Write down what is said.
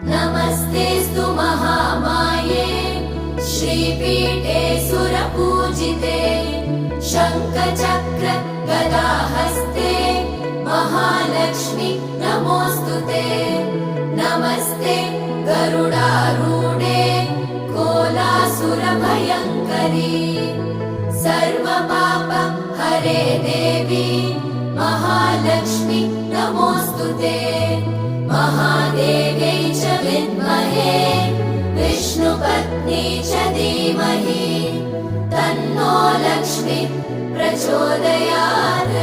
नमस्तेऽस्तु महामाये श्रीपीठे सुरपूजिते शङ्खचक्र गदाहस्ते महालक्ष्मी नमोऽस्तुते। नमस्ते गरुडारूढे कोलासुरभयङ्करी सर्वपाप हरे देवी महालक्ष्मी नमोऽस्तुते। महादेव्यै च विद्महे विष्णुपत्नी च धीमहि तन्नो लक्ष्मी प्रचोदयात्।